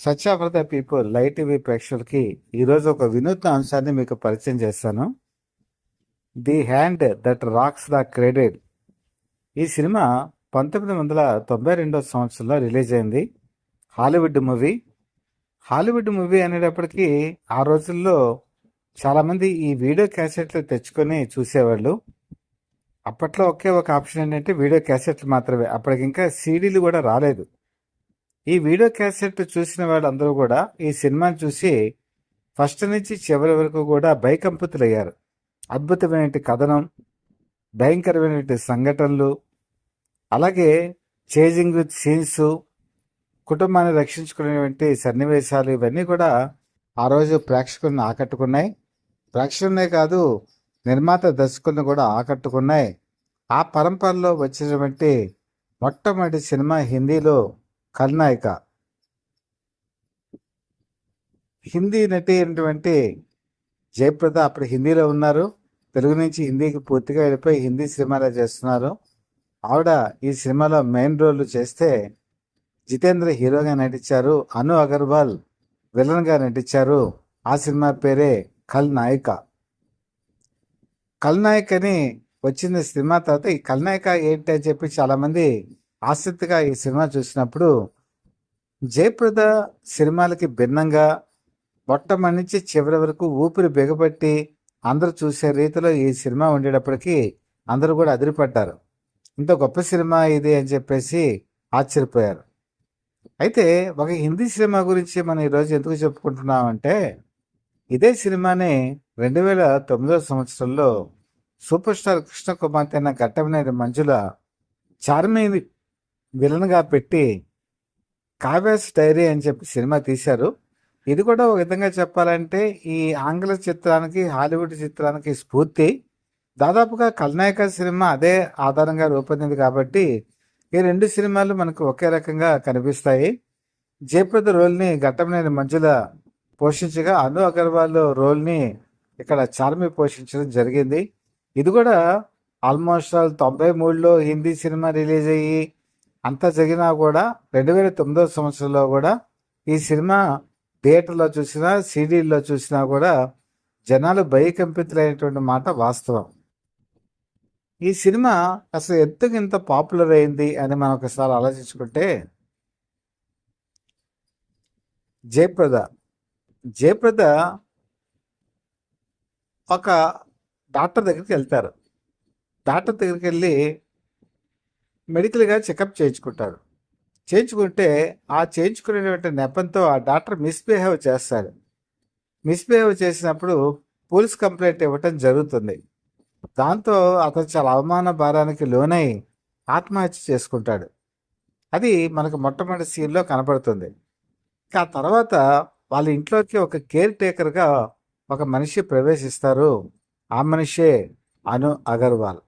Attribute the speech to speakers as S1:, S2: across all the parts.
S1: Such of the people light TV ప్రేక్షకులకి ఈరోజు ఒక వినూత్న అంశాన్ని మీకు పరిచయం చేస్తాను. The hand that rocks the credit. ఈ సినిమా 1992 సంవత్సరంలో రిలీజ్ అయింది. హాలీవుడ్ మూవీ అనేటప్పటికీ ఆ రోజుల్లో చాలామంది ఈ వీడియో క్యాసెట్లు తెచ్చుకొని చూసేవాళ్ళు. అప్పట్లో ఒకే ఒక ఆప్షన్ ఏంటంటే వీడియో క్యాసెట్లు మాత్రమే. అప్పటికి ఇంకా సీడీలు కూడా రాలేదు. ఈ వీడియో క్యాసెట్ చూసిన వాళ్ళందరూ కూడా ఈ సినిమాని చూసి ఫస్ట్ నుంచి చివరి వరకు కూడా భయకంపితులయ్యారు. అద్భుతమైన కథనం, భయంకరమైన సంఘటనలు, అలాగే చేజింగ్ విత్ సీన్స్, కుటుంబాన్ని రక్షించుకునేటువంటి సన్నివేశాలు ఇవన్నీ కూడా ఆ రోజు ప్రేక్షకులను ఆకట్టుకున్నాయి. ప్రేక్షకులనే కాదు, నిర్మాత దర్శకులను కూడా ఆకట్టుకున్నాయి. ఆ పరంపరలో వచ్చినటువంటి మొట్టమొదటి సినిమా హిందీలో ఖల్నాయిక. హిందీ నటి అయినటువంటి జయప్రద అప్పుడు హిందీలో ఉన్నారు. తెలుగు నుంచి హిందీకి పూర్తిగా వెళ్ళిపోయి హిందీ సినిమాలో చేస్తున్నారు. ఆవిడ ఈ సినిమాలో మెయిన్ రోల్ చేస్తే జితేంద్ర హీరోగా నటించారు, అను అగర్వాల్ విలన్గా నటించారు. ఆ సినిమా పేరే ఖల్నాయిక. ఖల్నాయక్ అని వచ్చిన సినిమా తర్వాత ఈ ఖల్నాయిక ఏంటి అని చెప్పి చాలామంది ఆసక్తిగా ఈ సినిమా చూసినప్పుడు జయప్రద సినిమాలకి భిన్నంగా మొట్టమొదటి నుంచి చివరి వరకు ఊపిరి బిగబట్టి అందరూ చూసే రీతిలో ఈ సినిమా ఉండేటప్పటికీ అందరూ కూడా అదిరిపడ్డారు. ఇంత గొప్ప సినిమా ఇది అని చెప్పేసి ఆశ్చర్యపోయారు. అయితే ఒక హిందీ సినిమా గురించి మనం ఈరోజు ఎందుకు చెప్పుకుంటున్నామంటే, ఇదే సినిమాని 2009 సంవత్సరంలో సూపర్ స్టార్ కృష్ణ కుమార్తె అయిన ఘట్టమనేని మంజుల చార్మిని విలన్గా పెట్టి కావ్యాస్ డైరీ అని చెప్పి సినిమా తీశారు. ఇది కూడా ఒక విధంగా చెప్పాలంటే ఈ ఆంగ్ల చిత్రానికి, హాలీవుడ్ చిత్రానికి స్ఫూర్తి. దాదాపుగా ఖల్నాయక సినిమా అదే ఆధారంగా రూపొందింది కాబట్టి ఈ రెండు సినిమాలు మనకు ఒకే రకంగా కనిపిస్తాయి. జయప్రద రోల్ని ఘట్టమనేని మంజుల పోషించగా, అను అగర్వాల్ రోల్ని ఇక్కడ చార్మి పోషించడం జరిగింది. ఇది కూడా ఆల్మోస్ట్ 93లో హిందీ సినిమా రిలీజ్ అయ్యి అంతా జరిగినా కూడా 2009 సంవత్సరంలో కూడా ఈ సినిమా థియేటర్లో చూసినా, సీడీల్లో చూసినా కూడా జనాలు భయకంపితులైనటువంటి మాట వాస్తవం. ఈ సినిమా అసలు ఎందుకు ఇంత పాపులర్ అయింది అని మనం ఒకసారి ఆలోచించుకుంటే, జయప్రద ఒక డాక్టర్ దగ్గరికి వెళ్తారు. డాక్టర్ దగ్గరికి వెళ్ళి మెడికల్గా చెకప్ చేయించుకుంటే ఆ చేయించుకునేటువంటి నెపంతో ఆ డాక్టర్ మిస్బిహేవ్ చేస్తాడు. మిస్బిహేవ్ చేసినప్పుడు పోలీస్ కంప్లైంట్ ఇవ్వటం జరుగుతుంది. దాంతో అతను చాలా అవమాన భారానికి లోనై ఆత్మహత్య చేసుకుంటాడు. అది మనకు మొట్టమొదటి సీన్లో కనపడుతుంది. ఆ తర్వాత వాళ్ళ ఇంట్లోకి ఒక కేర్ టేకర్గా ఒక మనిషి ప్రవేశిస్తారు. ఆ మనిషే అను అగర్వాల్.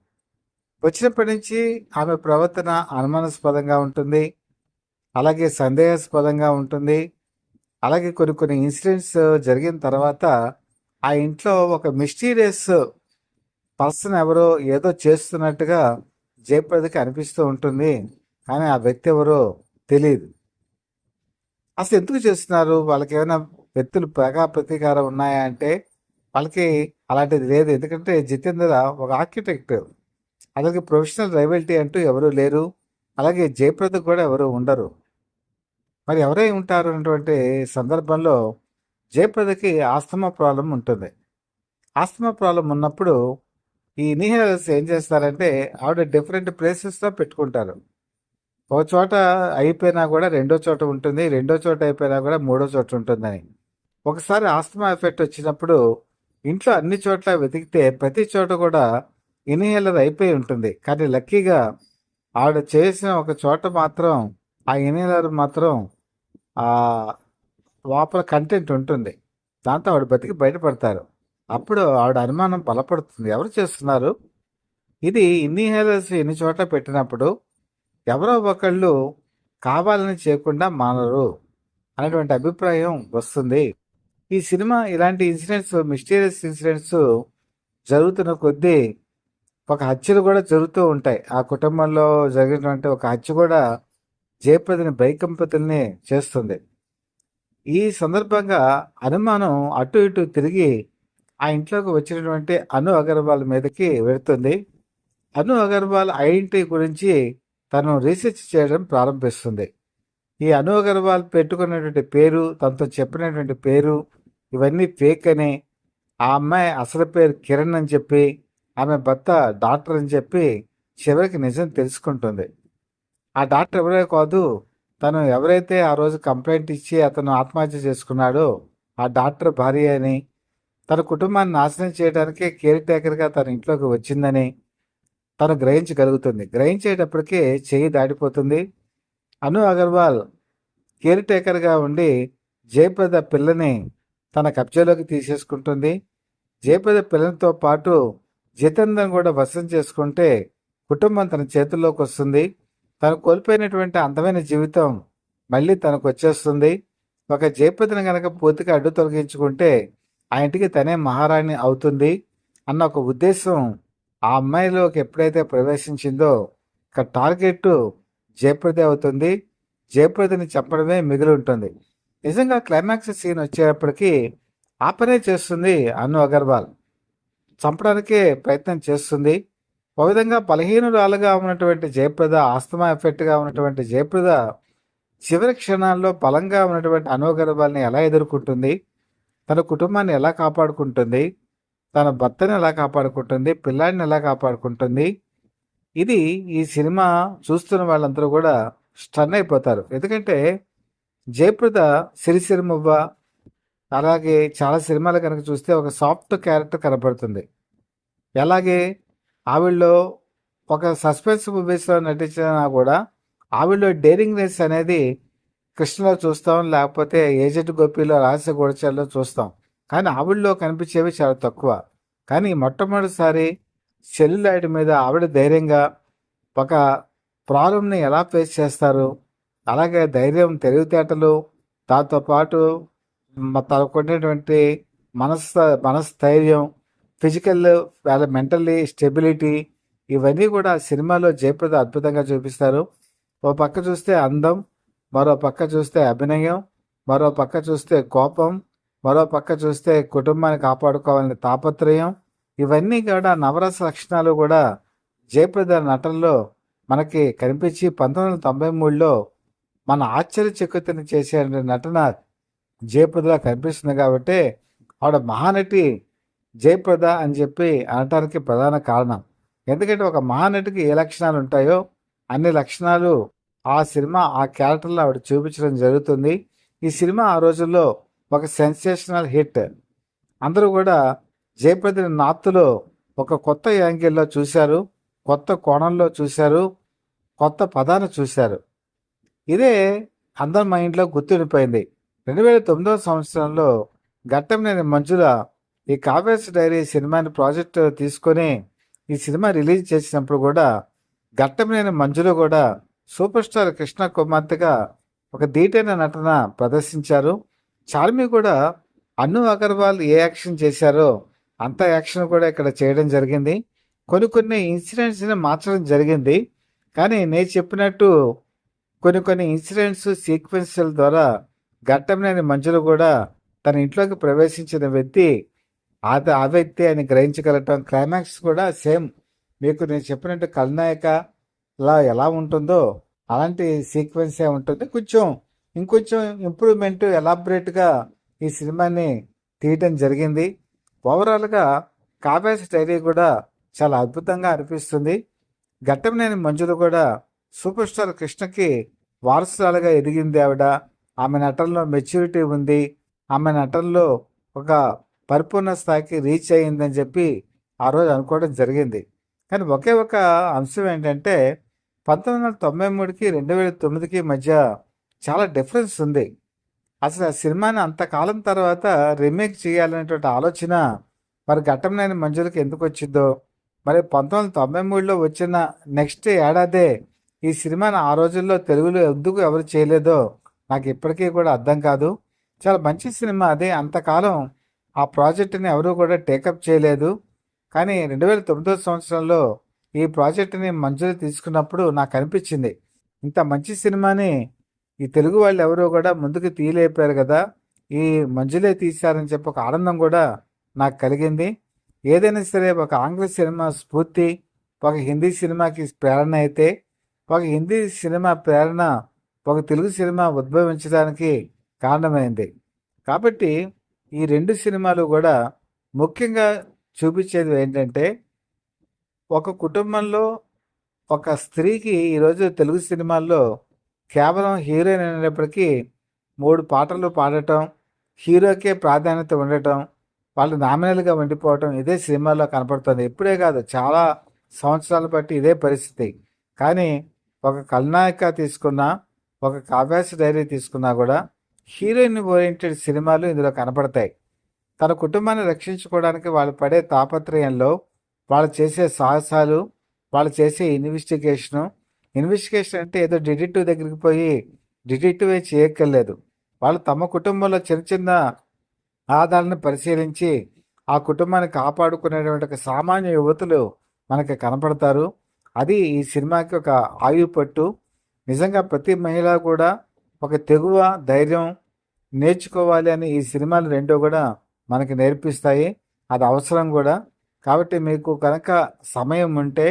S1: వచ్చినప్పటి నుంచి ఆమె ప్రవర్తన అనుమానాస్పదంగా ఉంటుంది, అలాగే సందేహాస్పదంగా ఉంటుంది. అలాగే కొన్ని ఇన్సిడెంట్స్ జరిగిన తర్వాత ఆ ఇంట్లో ఒక మిస్టీరియస్ పర్సన్ ఎవరో ఏదో చేస్తున్నట్టుగా జయప్రదకి అనిపిస్తూ ఉంటుంది. కానీ ఆ వ్యక్తి ఎవరో తెలియదు. అసలు ఎందుకు చేస్తున్నారు, వాళ్ళకి ఏమైనా వ్యక్తులు ప్రతీకారం ఉన్నాయా అంటే వాళ్ళకి అలాంటిది లేదు. ఎందుకంటే జితేంద్ర ఒక ఆర్కిటెక్ట్, అలాగే ప్రొఫెషనల్ రైవల్టీ అంటూ ఎవరూ లేరు. అలాగే జయప్రద కూడా ఎవరు ఉండరు. మరి ఎవరై ఉంటారు అన్నటువంటి సందర్భంలో జయప్రదకి ఆస్తమా ప్రాబ్లం ఉంటుంది. ఆస్తమా ప్రాబ్లం ఉన్నప్పుడు ఈ ఇన్హేలర్స్ ఏం చేస్తారంటే ఆవిడ డిఫరెంట్ ప్లేసెస్లో పెట్టుకుంటారు. ఒక చోట అయిపోయినా కూడా రెండో చోట ఉంటుంది, రెండో చోట అయిపోయినా కూడా మూడో చోట ఉంటుందని. ఒకసారి ఆస్తమా ఎఫెక్ట్ వచ్చినప్పుడు ఇంట్లో అన్ని చోట్ల వెతికితే ప్రతి చోట కూడా ఇన్హేలర్ అయిపోయి ఉంటుంది. కానీ లక్కీగా ఆవిడ చేసిన ఒక చోట మాత్రం ఆ ఇన్హేలర్ మాత్రం ఆ లోపల కంటెంట్ ఉంటుంది. దాంతో ఆవిడ బతికి బయటపడతారు. అప్పుడు ఆవిడ అనుమానం బలపడుతుంది, ఎవరు చేస్తున్నారు ఇది. ఇన్హేలర్స్ ఎన్ని చోట్ల పెట్టినప్పుడు ఎవరో ఒకళ్ళు కావాలని చేయకుండా మానరు అనేటువంటి అభిప్రాయం వస్తుంది. ఈ సినిమా ఇలాంటి ఇన్సిడెంట్స్, మిస్టీరియస్ ఇన్సిడెంట్స్ జరుగుతున్న కొద్దీ ఒక హత్యలు కూడా జరుగుతూ ఉంటాయి. ఆ కుటుంబంలో జరిగినటువంటి ఒక హత్య కూడా జయప్రదని భయకంపితుల్ని చేస్తుంది. ఈ సందర్భంగా అనుమానం అటు ఇటు తిరిగి ఆ ఇంట్లోకి వచ్చినటువంటి అను అగర్వాల్ మీదకి వెళుతుంది. అను అగర్వాల్ ఐడెంటిటీ గురించి తను రీసెర్చ్ చేయడం ప్రారంభిస్తుంది. ఈ అను అగర్వాల్ పెట్టుకున్నటువంటి పేరు, తనతో చెప్పినటువంటి పేరు ఇవన్నీ ఫేక్ అని, ఆ అమ్మాయి అసలు పేరు కిరణ్ అని చెప్పి, ఆమె భర్త డాక్టర్ అని చెప్పి చివరికి నిజం తెలుసుకుంటుంది. ఆ డాక్టర్ ఎవరే కాదు, తను ఎవరైతే ఆ రోజు కంప్లైంట్ ఇచ్చి అతను ఆత్మహత్య చేసుకున్నాడో ఆ డాక్టర్ భార్య అని, తన కుటుంబాన్ని నాశనం చేయడానికి కేర్ టేకర్గా తన ఇంట్లోకి వచ్చిందని తను గ్రహించగలుగుతుంది. గ్రహించేటప్పటికే చెయ్యి దాటిపోతుంది. అను అగర్వాల్ కేర్ టేకర్గా ఉండి జయప్రద పిల్లని తన కబ్జాలోకి తీసేసుకుంటుంది. జయప్రద పిల్లలతో పాటు జితేంద్రను కూడా వశం చేసుకుంటే కుటుంబం తన చేతుల్లోకి వస్తుంది. తను కోల్పోయినటువంటి అందమైన జీవితం మళ్ళీ తనకు వచ్చేస్తుంది. ఒక జయప్రదను గనక పూర్తిగా అడ్డు తొలగించుకుంటే ఆ ఇంటికి తనే మహారాణి అవుతుంది అన్న ఒక ఉద్దేశం ఆ అమ్మాయిలోకి ఎప్పుడైతే ప్రవేశించిందో ఇక టార్గెట్ జయప్రదే అవుతుంది. జయప్రదని చంపడమే మిగిలి ఉంటుంది. నిజంగా క్లైమాక్స్ సీన్ వచ్చేటప్పటికి ఆ పనే చేస్తుంది అను అగర్వాల్. చంపడానికే ప్రయత్నం చేస్తుంది. ఒక విధంగా బలహీనురాలుగా ఉన్నటువంటి జయప్రద, ఆస్తమా ఎఫెక్ట్గా ఉన్నటువంటి జయప్రద చివరి క్షణాల్లో బలంగా ఉన్నటువంటి అను అగర్వాల్ని ఎలా ఎదుర్కొంటుంది, తన కుటుంబాన్ని ఎలా కాపాడుకుంటుంది, తన భర్తని ఎలా కాపాడుకుంటుంది, పిల్లాడిని ఎలా కాపాడుకుంటుంది. ఇది ఈ సినిమా చూస్తున్న వాళ్ళందరూ కూడా స్టన్ అయిపోతారు. ఎందుకంటే జయప్రద సిరిసిరిమువ్వ, అలాగే చాలా సినిమాలు కనుక చూస్తే ఒక సాఫ్ట్ క్యారెక్టర్ కనపడుతుంది. అలాగే ఆవిడలో ఒక సస్పెన్స్ మూవీస్లో నటించినా కూడా ఆవిడలో డేరింగ్నెస్ అనేది కృష్ణలో చూస్తాం, లేకపోతే ఏజెంట్ గోపిలో, రహస్య గూఢచారిలో చూస్తాం. కానీ ఆవిడలో కనిపించేవి చాలా తక్కువ. కానీ మొట్టమొదటిసారి సెల్యులాయిడ్ మీద ఆవిడ ధైర్యంగా ఒక ప్రాబ్లంని ఎలా ఫేస్ చేస్తారు, అలాగే ధైర్యం, తెలివితేటలు, దాంతోపాటు తనకున్నటువంటి మనస్థైర్యం, ఫిజికల్, వాళ్ళ మెంటల్లీ స్టెబిలిటీ, ఇవన్నీ కూడా సినిమాలో జయప్రద అద్భుతంగా చూపిస్తారు. ఓ పక్క చూస్తే అందం, మరో పక్క చూస్తే అభినయం, మరో పక్క చూస్తే కోపం, మరో పక్క చూస్తే కుటుంబాన్ని కాపాడుకోవాలని తాపత్రయం, ఇవన్నీ కూడా నవరస లక్షణాలు కూడా జయప్రద నటనలో మనకి కనిపించి 1993లో మన ఆశ్చర్యచకితుని చేసే నటన జయప్రదలా కనిపిస్తుంది. కాబట్టి ఆవిడ మహానటి జయప్రద అని చెప్పి అనటానికి ప్రధాన కారణం. ఎందుకంటే ఒక మహానటికి ఏ లక్షణాలు ఉంటాయో అన్ని లక్షణాలు ఆ సినిమా ఆ క్యారెక్టర్లో ఆవిడ చూపించడం జరుగుతుంది. ఈ సినిమా ఆ రోజుల్లో ఒక సెన్సేషనల్ హిట్. అందరూ కూడా జయప్రదని నార్త్లో ఒక కొత్త యాంగిల్లో చూశారు, కొత్త కోణంలో చూశారు, కొత్త పదాన్ని చూశారు. ఇదే అందరి మైండ్లో గుర్తుండిపోయింది. 2009 సంవత్సరంలో ఘట్టంనేని మంజుల ఈ కావ్యాస్ డైరీ సినిమాని ప్రాజెక్ట్ తీసుకొని ఈ సినిమా రిలీజ్ చేసినప్పుడు కూడా ఘట్టంనేని మంజుల కూడా సూపర్ స్టార్ కృష్ణ కుమార్తెగా ఒక ధీటైన నటన ప్రదర్శించారు. చార్మి కూడా అను అగర్వాల్ ఏ యాక్షన్ చేశారో అంత యాక్షన్ కూడా ఇక్కడ చేయడం జరిగింది. కొన్ని ఇన్సిడెంట్స్ని మార్చడం జరిగింది. కానీ నేను చెప్పినట్టు కొన్ని ఇన్సిడెంట్స్ సీక్వెన్స్ల ద్వారా ఘట్టంనేని మంజుల కూడా తన ఇంట్లోకి ప్రవేశించిన వ్యక్తి ఆ వ్యక్తి అని గ్రహించగలటం. క్లైమాక్స్ కూడా సేమ్ మీకు నేను చెప్పినట్టు ఖల్నాయకలా ఎలా ఉంటుందో అలాంటి సీక్వెన్సే ఉంటుంది. ఇంకొంచెం ఇంప్రూవ్మెంట్, ఎలాబరేట్గా ఈ సినిమాని తీయటం జరిగింది. ఓవరాల్గా కావ్యాస్ డైరీ కూడా చాలా అద్భుతంగా అనిపిస్తుంది. ఘట్టంనేని మంజుల కూడా సూపర్ స్టార్ కృష్ణకి వారసురాలుగా ఎదిగింది ఆవిడ. ఆమె నటనలో మెచ్యూరిటీ ఉంది, ఆమె నటనలో ఒక పరిపూర్ణ స్థాయికి రీచ్ అయ్యిందని చెప్పి ఆ రోజు అనుకోవడం జరిగింది. కానీ ఒకే ఒక అంశం ఏంటంటే 1993కి 2009కి మధ్య చాలా డిఫరెన్స్ ఉంది. అసలు ఆ సినిమాని అంతకాలం తర్వాత రీమేక్ చేయాలనేటువంటి ఆలోచన మరి ఘట్టంనేని మంజులకి ఎందుకు వచ్చిందో, మరి 1993లో వచ్చిన నెక్స్ట్ ఏడాదే ఈ సినిమాని ఆ రోజుల్లో తెలుగులో ఎందుకు ఎవరు చేయలేదో నాకు ఇప్పటికీ కూడా అర్థం కాదు. చాలా మంచి సినిమా అది. అంతకాలం ఆ ప్రాజెక్టుని ఎవరూ కూడా టేకప్ చేయలేదు. కానీ 2009 సంవత్సరంలో ఈ ప్రాజెక్టుని మంజూరు తీసుకున్నప్పుడు నాకు అనిపించింది, ఇంత మంచి సినిమాని ఈ తెలుగు వాళ్ళు ఎవరో కూడా ముందుకు తీయలేపారు కదా, ఈ మంజులే తీశారని చెప్పి ఒక ఆనందం కూడా నాకు కలిగింది. ఏదైనా సరే ఒక ఆంగ్ల సినిమా స్ఫూర్తి ఒక హిందీ సినిమాకి ప్రేరణ అయితే, ఒక హిందీ సినిమా ప్రేరణ ఒక తెలుగు సినిమా ఉద్భవించడానికి కారణమైంది. కాబట్టి ఈ రెండు సినిమాలు కూడా ముఖ్యంగా చూపించేది ఏంటంటే, ఒక కుటుంబంలో ఒక స్త్రీకి ఈరోజు తెలుగు సినిమాల్లో కేవలం హీరోయిన్ అనేటప్పటికీ 3 పాటలు పాడటం, హీరోకే ప్రాధాన్యత ఉండటం, వాళ్ళు నామినల్గా ఉండిపోవటం ఇదే సినిమాలో కనపడుతుంది. ఇప్పుడే కాదు, చాలా సంవత్సరాల బట్టి ఇదే పరిస్థితి. కానీ ఒక ఖల్నాయక తీసుకున్నా, ఒక కావ్యాసి డైరీ తీసుకున్నా కూడా హీరోయిన్ ఓరియంటెడ్ సినిమాలు ఇందులో కనపడతాయి. తన కుటుంబాన్ని రక్షించుకోవడానికి వాళ్ళు పడే తాపత్రయంలో వాళ్ళు చేసే సాహసాలు, వాళ్ళు చేసే ఇన్వెస్టిగేషన్ అంటే ఏదో డిటెక్టివ్ దగ్గరికి పోయి డిటెక్టివే చేయక్కర్లేదు. వాళ్ళు తమ కుటుంబంలో చిన్న చిన్న ఆధారాలను పరిశీలించి ఆ కుటుంబాన్ని కాపాడుకునేటువంటి ఒక సామాన్య యువతులు మనకి కనపడతారు. అది ఈ సినిమాకి ఒక ఆయుపట్టు. నిజంగా ప్రతి మహిళ కూడా ఒక తెగువ, ధైర్యం నేర్చుకోవాలి అని ఈ సినిమాలు రెండూ కూడా మనకి నేర్పిస్తాయి. అది అవసరం కూడా. కాబట్టి మీకు కనుక సమయం ఉంటే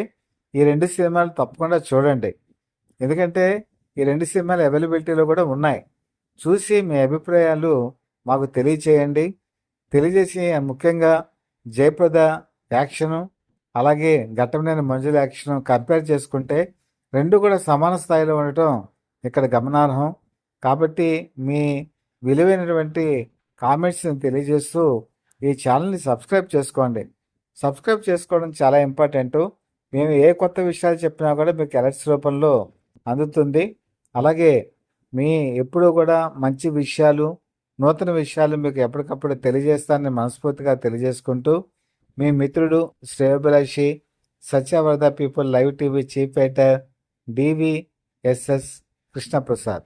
S1: ఈ 2 సినిమాలు తప్పకుండా చూడండి. ఎందుకంటే ఈ 2 సినిమాలు అవైలబిలిటీలో కూడా ఉన్నాయి. చూసి మీ అభిప్రాయాలు మాకు తెలియచేయండి. తెలియజేసి ముఖ్యంగా జయప్రద యాక్షను, అలాగే ఘట్టమనేని మంజుల యాక్షను కంపేర్ చేసుకుంటే రెండు కూడా సమాన స్థాయిలో ఉండటం ఇక్కడ గమనార్హం. కాబట్టి మీ విలువైనటువంటి కామెంట్స్ని తెలియజేస్తూ ఈ ఛానల్ని సబ్స్క్రైబ్ చేసుకోండి. సబ్స్క్రైబ్ చేసుకోవడం చాలా ఇంపార్టెంటు. మేము ఏ కొత్త విషయాలు చెప్పినా కూడా మీకు అలర్ట్స్ రూపంలో అందుతుంది. అలాగే మీ ఎప్పుడూ కూడా మంచి విషయాలు, నూతన విషయాలు మీకు ఎప్పటికప్పుడు తెలియజేస్తానని మనస్ఫూర్తిగా తెలియజేసుకుంటూ, మీ మిత్రుడు శ్రేయోభిలాషి Satyavarada people live TV chief editor DVSS Krishnaprasad.